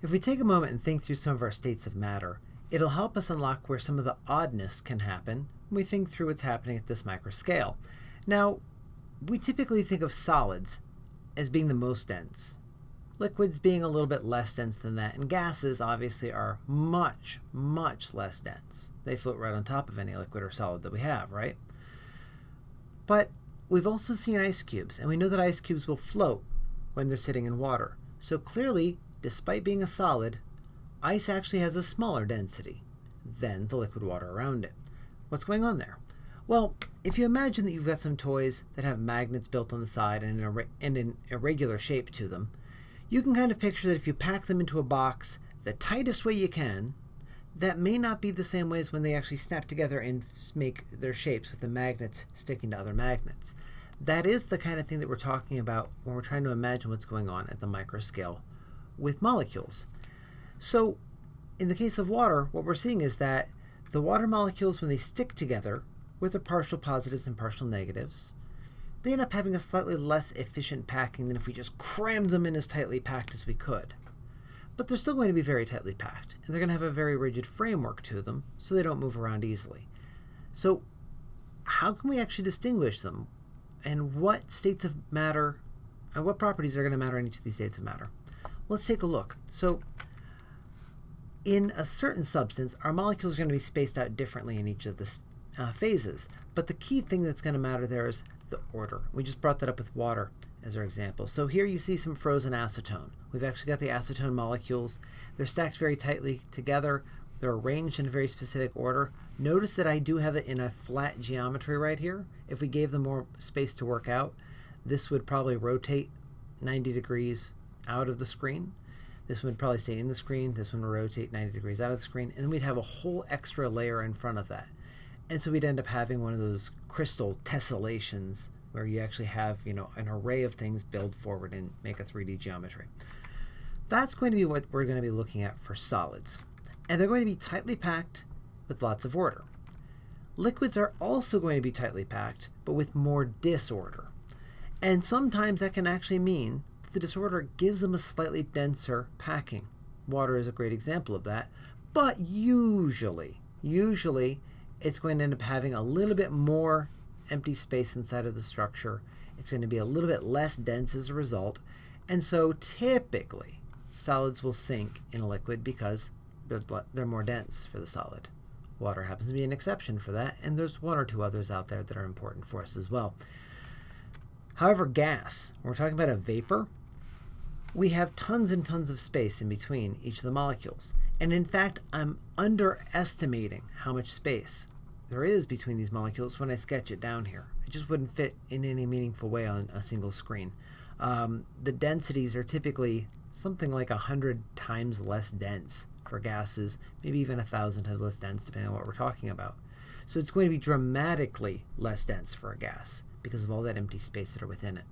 If we take a moment and think through some of our states of matter, it'll help us unlock where some of the oddness can happen when we think through what's happening at this micro scale. Now, we typically think of solids as being the most dense, liquids being a little bit less dense than that, and gases obviously are much, much less dense. They float right on top of any liquid or solid that we have, right? But we've also seen ice cubes, and we know that ice cubes will float when they're sitting in water. So clearly, despite being a solid, ice actually has a smaller density than the liquid water around it. What's going on there? Well, if you imagine that you've got some toys that have magnets built on the side and an irregular shape to them, you can kind of picture that if you pack them into a box the tightest way you can, that may not be the same way as when they actually snap together and make their shapes with the magnets sticking to other magnets. That is the kind of thing that we're talking about when we're trying to imagine what's going on at the microscale with molecules. So in the case of water, what we're seeing is that the water molecules, when they stick together with their partial positives and partial negatives, they end up having a slightly less efficient packing than if we just crammed them in as tightly packed as we could. But they're still going to be very tightly packed, and they're going to have a very rigid framework to them, so they don't move around easily. So how can we actually distinguish them? And what states of matter, and what properties are going to matter in each of these states of matter? Let's take a look. So in a certain substance, our molecules are going to be spaced out differently in each of the phases. But the key thing that's going to matter there is the order. We just brought that up with water as our example. So here you see some frozen acetone. We've actually got the acetone molecules. They're stacked very tightly together. They're arranged in a very specific order. Notice that I do have it in a flat geometry right here. If we gave them more space to work out, this would probably rotate 90 degrees out of the screen. This would probably stay in the screen. This one would rotate 90 degrees out of the screen. And then we'd have a whole extra layer in front of that. And so we'd end up having one of those crystal tessellations where you actually have, an array of things build forward and make a 3D geometry. That's going to be what we're going to be looking at for solids. And they're going to be tightly packed with lots of order. Liquids are also going to be tightly packed, but with more disorder. And sometimes that can actually mean that the disorder gives them a slightly denser packing. Water is a great example of that. But usually, it's going to end up having a little bit more empty space inside of the structure. It's going to be a little bit less dense as a result. And so typically, solids will sink in a liquid because they're more dense for the solid. Water happens to be an exception for that, and there's one or two others out there that are important for us as well. However, gas, when we're talking about a vapor, we have tons and tons of space in between each of the molecules. And in fact, I'm underestimating how much space there is between these molecules when I sketch it down here. It just wouldn't fit in any meaningful way on a single screen. The densities are typically something like 100 times less dense for gases, maybe even 1,000 times less dense depending on what we're talking about. So it's going to be dramatically less dense for a gas because of all that empty space that are within it.